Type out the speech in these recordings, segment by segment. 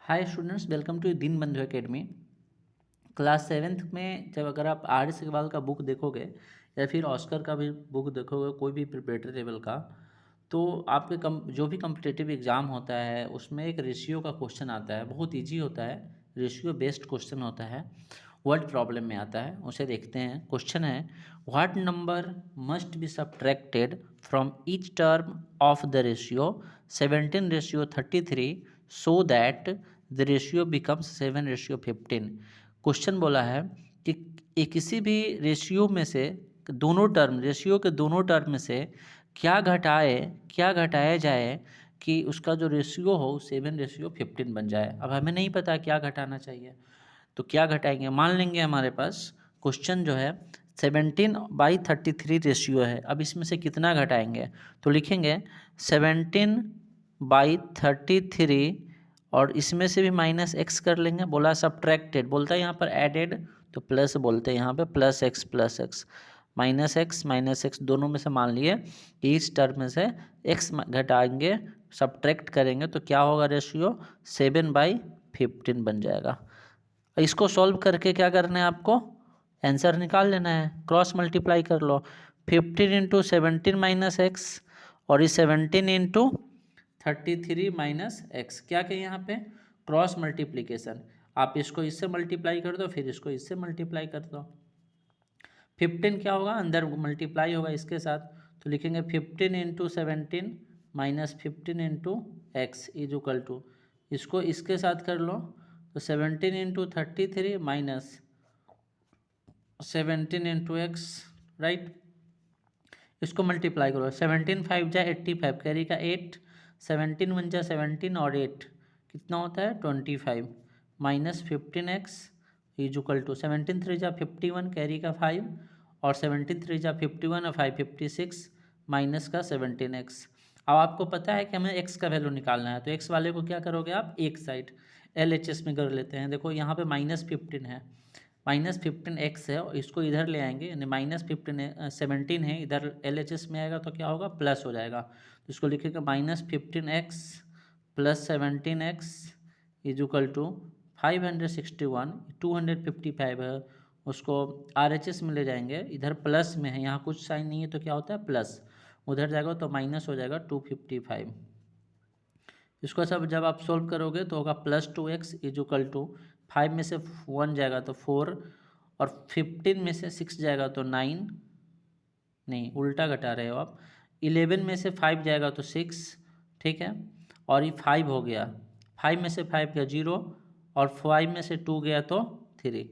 Hi students, welcome to Deenbandhu academy. Class seventh में जब अगर आप आर एस अग्रवाल का बुक देखोगे या फिर ऑस्कर का भी बुक देखोगे, कोई भी प्रिपरेटरी लेवल का, तो आपके जो भी कम्पिटिटिव एग्ज़ाम होता है उसमें एक रेशियो का क्वेश्चन आता है। बहुत इजी होता है, रेशियो बेस्ड क्वेश्चन होता है, वर्ड प्रॉब्लम में आता है। उसे देखते हैं। क्वेश्चन है, what number must be subtracted from each term of the ratio 17:33 so that the ratio becomes 7:15। Question बोला है कि किसी भी रेशियो में से रेशियो के दोनों टर्म में से क्या घटाया जाए कि उसका जो रेशियो हो 7:15 बन जाए। अब हमें नहीं पता क्या घटाना चाहिए, तो क्या घटाएंगे। मान लेंगे हमारे पास क्वेश्चन जो है 17/33 रेशियो है। अब इसमें से कितना घटाएंगे, तो लिखेंगे 17/33 और इसमें से भी -x कर लेंगे। बोला सब्ट्रैक्टेड, बोलता है यहाँ पर एडेड, तो प्लस बोलते हैं यहाँ पे, +x -x दोनों में से मान लिए कि इस टर्म में से x घटाएंगे, सब्ट्रैक्ट करेंगे तो क्या होगा, रेशियो 7/15 बन जाएगा। इसको सॉल्व करके क्या करना है आपको, आंसर निकाल लेना है। क्रॉस मल्टीप्लाई कर लो, 15 × 17 - x और इस 17 × 33 - x। क्या कहें यहाँ पे, क्रॉस मल्टीप्लिकेशन। आप इसको इससे मल्टीप्लाई कर दो, फिर इसको इससे मल्टीप्लाई कर दो। 15 क्या होगा, अंदर मल्टीप्लाई होगा इसके साथ, तो लिखेंगे 15 × 17 - 15 × x इज इक्वल टू, इसको इसके साथ कर लो तो 17 × 33 - 17 × x, राइट। इसको मल्टीप्लाई करो, 17 × 5 = 85, कैरी का 8, 17 × 1 = 17 और 8 कितना होता है 25 - 15x is equal to 17 × 3 = 51, carry का 5 और 17 × 3 = 51 और 5 56 माइनस का 17x। अब आपको पता है कि हमें x का वैल्यू निकालना है, तो x वाले को क्या करोगे आप, एक साइड LHS में कर लेते हैं। देखो यहाँ पे -15 है, -15x है और इसको इधर ले आएंगे, यानी -17 है, इधर LHS में आएगा तो क्या होगा, प्लस हो जाएगा। तो इसको लिखेगा -15x + 17x is equal to 561, 255 है, उसको RHS में ले जाएंगे, इधर प्लस में है, यहाँ कुछ साइन नहीं है तो क्या होता है प्लस, उधर जाएगा तो माइनस हो जाएगा 255। इसको सब जब आप सोल्व करोगे तो होगा +2x इज इक्वल टू 5 में से 1 जाएगा तो 4 और 15 में से 6 जाएगा तो 9, नहीं उल्टा घटा रहे हो आप, 11 में से 5 जाएगा तो 6, ठीक है, और ये 5 हो गया, 5 में से 5 गया 0 और 5 में से 2 गया तो 3,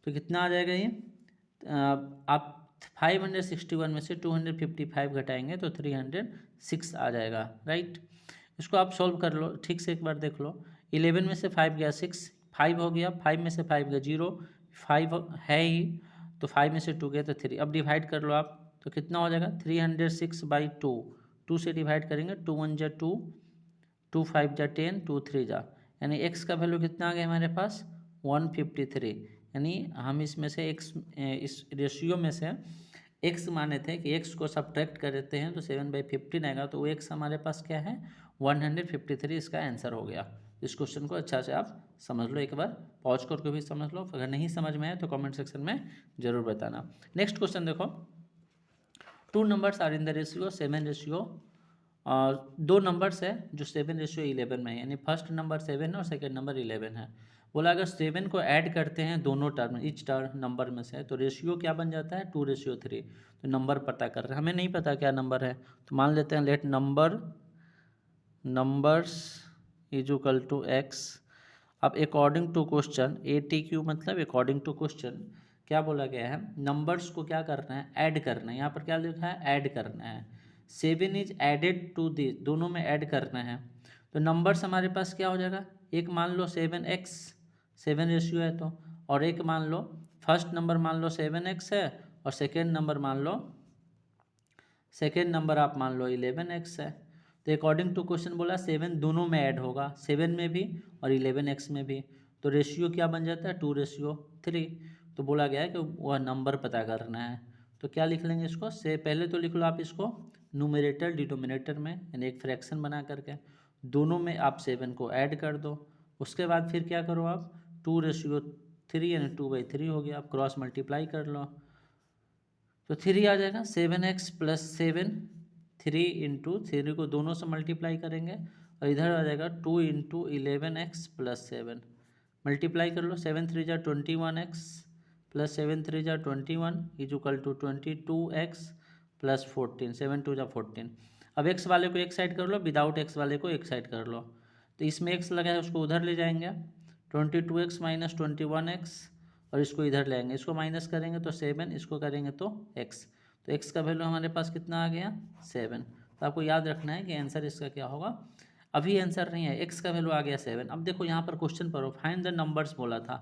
तो कितना आ जाएगा ये, आप 561 में से 255 घटाएंगे तो 306 आ जाएगा, राइट। इसको आप सोल्व कर लो, ठीक से एक बार देख लो। 11 में से 5 गया 6, 5 हो गया, 5 में से 5 गया 0, 5 है ही, तो 5 में से 2 गया तो 3। अब डिवाइड कर लो आप, तो कितना हो जाएगा 306/2, 2 से डिवाइड करेंगे, 2 × 1 = 2, 2 × 5 = 10, 2 × 3 = यानी x का वैल्यू कितना आ गया हमारे पास 153। यानी हम इसमें से x, इस रेशियो में से x माने थे कि x को सब्ट्रैक्ट कर देते हैं तो 7/15 आएगा, तो वो x हमारे पास क्या है 153, इसका आंसर हो गया। इस क्वेश्चन को अच्छा से आप समझ लो, एक बार पॉज करके भी समझ लो, अगर नहीं समझ में आए तो कमेंट सेक्शन में ज़रूर बताना। नेक्स्ट क्वेश्चन देखो, 2 numbers are in the ratio 7:, और 2 नंबर्स है जो 7:11 में है, यानी फर्स्ट नंबर 7 और सेकेंड नंबर 11 है। बोला अगर 7 को ऐड करते हैं दोनों टर्म, ईच टर्म नंबर में से, तो रेशियो क्या बन जाता है 2:3। तो नंबर पता कर रहे हैं, हमें नहीं पता क्या नंबर है, तो मान लेते हैं let numbers is equal to x। अब अकॉर्डिंग टू क्वेश्चन, ATQ मतलब अकॉर्डिंग टू क्वेश्चन, क्या बोला गया है, नंबर्स को क्या करना है, ऐड करना है। यहाँ पर क्या लिखा है, ऐड करना है। 7 इज एडेड टू दिस, दोनों में ऐड करना है। तो नंबर्स हमारे पास क्या हो जाएगा, एक मान लो 7x, 7 रेशियो है तो, और एक मान लो फर्स्ट नंबर मान लो 7x है और सेकेंड नंबर आप मान लो 11x है। तो अकॉर्डिंग टू क्वेश्चन बोला 7 दोनों में ऐड होगा, 7 में भी और 11x में भी, तो रेशियो क्या बन जाता है 2:3। तो बोला गया है कि वह नंबर पता करना है। तो क्या लिख लेंगे इसको, से पहले तो लिख लो आप इसको न्यूमरेटर डिनोमिनेटर में, यानी एक फ्रैक्शन बना करके, दोनों में आप 7 को ऐड कर दो, उसके बाद फिर क्या करो आप, 2:3 यानी 2/3 हो गया, आप क्रॉस मल्टीप्लाई कर लो तो 3 आ जाएगा। 7x + 7, 3 × 3 को दोनों से मल्टीप्लाई करेंगे और इधर आ जाएगा 2 × 11x + 7, मल्टीप्लाई कर लो। 7 3 जा 21x + 7 3 जा 21 = 22x + 14, 7 2 जा 14। अब x वाले को एक साइड कर लो, विदाउट x वाले को एक साइड कर लो। तो इसमें x लगा है उसको उधर ले जाएंगे, 22x - 21x, और इसको इधर ले आएंगे, इसको माइनस करेंगे तो 7, इसको करेंगे तो x। तो x का वैल्यू हमारे पास कितना आ गया, 7। तो आपको याद रखना है कि आंसर इसका क्या होगा। अभी आंसर नहीं है, x का वैल्यू आ गया 7। अब देखो यहाँ पर क्वेश्चन पढ़ो, फाइंड द नंबर्स बोला था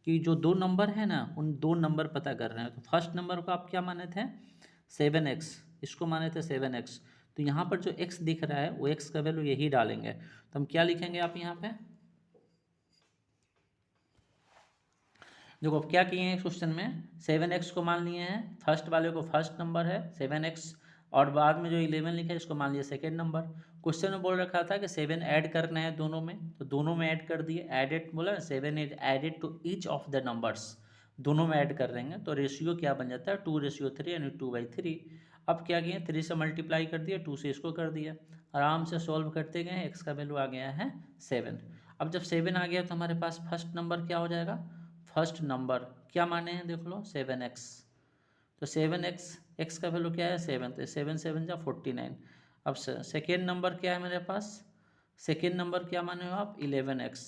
कि जो दो नंबर है ना उन दो नंबर पता कर रहे हैं। तो फर्स्ट नंबर को आप क्या माने थे, 7x, इसको माने थे 7x। तो यहाँ पर जो x दिख रहा है वो x का वैल्यू यही डालेंगे। तो हम क्या लिखेंगे आप यहाँ पे, देखो अब क्या किए हैं क्वेश्चन में, 7x को मान लिए हैं, फर्स्ट वाले को फर्स्ट नंबर है 7x, और बाद में जो 11 लिखा है इसको मान लिया सेकेंड नंबर। क्वेश्चन में बोल रखा था कि 7 ऐड करना है दोनों में, तो दोनों में ऐड कर दिए, एडेड बोला 7 is added to each of the numbers, दोनों में ऐड कर देंगे तो रेशियो क्या बन जाता है 2:3 यानी 2/3। अब क्या किए, 3 से मल्टीप्लाई कर दिया, 2 से इसको कर दिया, आराम से सॉल्व करते गए, x का वैल्यू आ गया है 7। अब जब 7 आ गया तो हमारे पास फर्स्ट नंबर क्या हो जाएगा, फर्स्ट नंबर क्या माने हैं देख लो 7x। तो 7x, x का वैल्यू क्या है 7, तो 7 7 जा 49। अब सेकेंड नंबर क्या है मेरे पास, सेकेंड नंबर क्या माने हो आप 11x।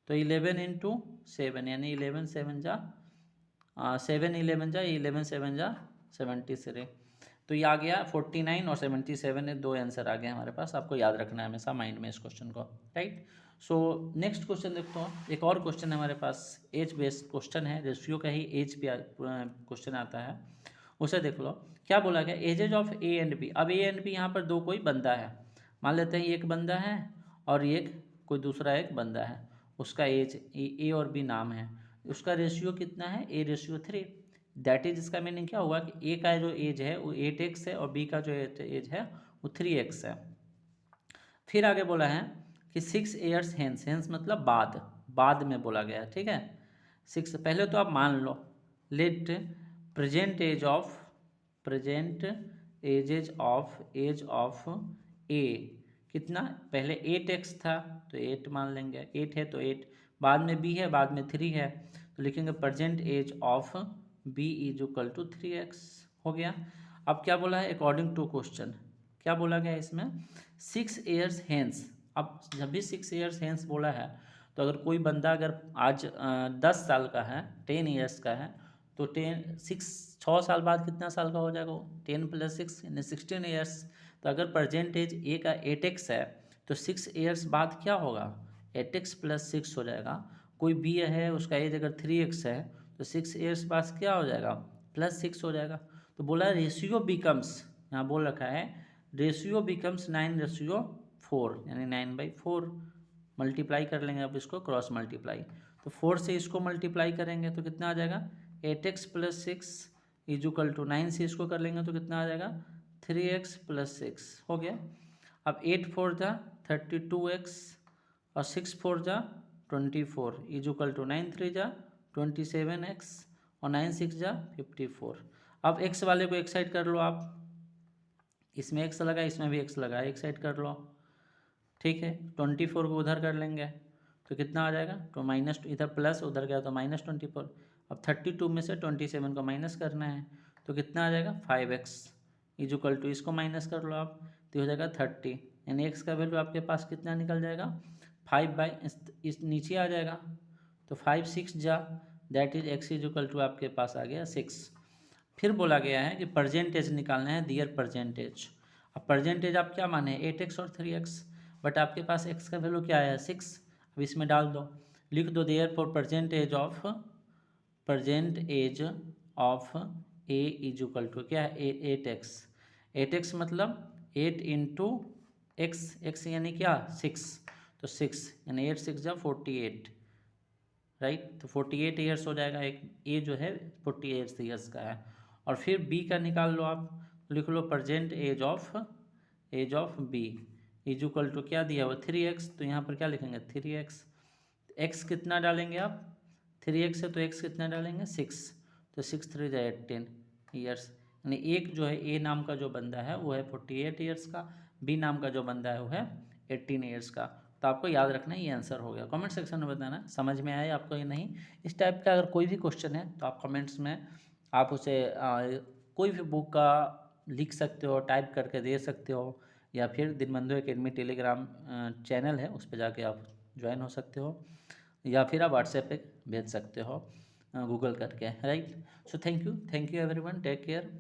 तो 11 × 7 यानी 11 7 जा 7 11 जा 11 7 जा 73। तो ये आ गया 49 और 77 है, दो आंसर आ गए हमारे पास। आपको याद रखना है हमेशा माइंड में इस क्वेश्चन को, राइट। सो नेक्स्ट क्वेश्चन देखते हो, एक और क्वेश्चन है हमारे पास, एज बेस्ड क्वेश्चन है, रेशियो का ही एज पे क्वेश्चन आता है, उसे देख लो। क्या बोला गया, ages of A and B. अब ए एंड बी यहाँ पर दो कोई बंदा है, मान लेते हैं एक बंदा है और एक कोई दूसरा एक बंदा है, उसका एज ए और बी नाम है, उसका रेशियो कितना है A:3। दैट इज, इसका मीनिंग क्या हुआ कि ए का जो एज है वो 8x है और बी का जो एज है वो 3x है। फिर आगे बोला है कि 6 ईयर्स हेंस, हेंस मतलब बाद, बाद में बोला गया है, ठीक है। 6, पहले तो आप मान लो, let present age of, present age of A कितना, पहले 8x था तो 8 मान लेंगे, 8 है तो 8, बाद में b है, बाद में 3 है, तो लिखेंगे present age of b = 3x, हो गया। अब क्या बोला है, अकॉर्डिंग टू क्वेश्चन क्या बोला गया इसमें, 6 ईयर्स हेंस। अब जब भी 6 ईयर्स हेंस बोला है तो अगर कोई बंदा अगर आज 10 साल का है, 10 ईयर्स का है, तो 6 साल बाद कितना साल का हो जाएगा, 10 + 6 यानी 16 ईयर्स। तो अगर परसेंट एज ए का 8x है तो 6 ईयर्स बाद क्या होगा, 8x + 6 हो जाएगा। कोई बी है उसका एज अगर 3x है तो 6 ईयर्स बाद क्या हो जाएगा, +6 हो जाएगा। तो बोला रेशियो बिकम्स, यहाँ बोल रखा है रेशियो बिकम्स 9:4 यानी 9/4। मल्टीप्लाई कर लेंगे अब इसको, क्रॉस मल्टीप्लाई, तो 4 से इसको मल्टीप्लाई करेंगे तो कितना आ जाएगा 8x + 6 = 9 से इसको कर लेंगे तो कितना आ जाएगा 3x + 6, हो गया। अब 8 4 जा 32x और 6 4 जा 24 = 9 3 जा 27x और 9 6 जा 54। अब x वाले को एक साइड कर लो आप, इसमें x लगा इसमें भी x लगा, एक साइड कर लो, ठीक है। 24 को उधर कर लेंगे तो कितना आ जाएगा, तो माइनस, इधर प्लस उधर गया तो -24। अब 32 में से 27 को माइनस करना है तो कितना आ जाएगा 5x = इसको माइनस कर लो आप, तो हो जाएगा 30, यानी x का वैल्यू आपके पास कितना निकल जाएगा 5 इस नीचे आ जाएगा, तो 5 6 जा, दैट इज x = आपके पास आ गया 6। फिर बोला गया है कि परसेंटेज निकालना है, दियर परसेंटेज। अब परसेंटेज आप क्या माने 8x और 3x, बट आपके पास x का वैल्यू क्या है 6। अब इसमें डाल दो, लिख दो therefore present age of A = क्या है 8x। 8x मतलब 8 × x यानी क्या 6, तो 6 यानी 8 6 जा 48, राइट। तो 48 ईयर्स हो जाएगा, एक ए जो है 48 ईयर्स का है। और फिर बी का निकाल लो आप, लिख लो प्रेजेंट एज ऑफ बी = क्या दिया हुआ 3x, तो यहाँ पर क्या लिखेंगे 3x। एक्स कितना डालेंगे आप, 3x है तो एक्स कितना डालेंगे 6, तो 6 3 18 ईयर्स। यानी एक जो है ए नाम का जो बंदा है वो है 48 ईयर्स का, बी नाम का जो बंदा है वो है 18 ईयर्स का। तो आपको याद रखना है ये आंसर हो गया। कमेंट सेक्शन में बताना समझ में आया आपको या नहीं। इस टाइप का अगर कोई भी क्वेश्चन है तो आप कमेंट्स में आप उसे कोई भी बुक का लिख सकते हो, टाइप करके दे सकते हो, या फिर दिनबंधु एकेडमी टेलीग्राम चैनल है उस पर जाके आप ज्वाइन हो सकते हो, या फिर आप व्हाट्सएप पे भेज सकते हो गूगल करके, right. So thank you everyone, take care.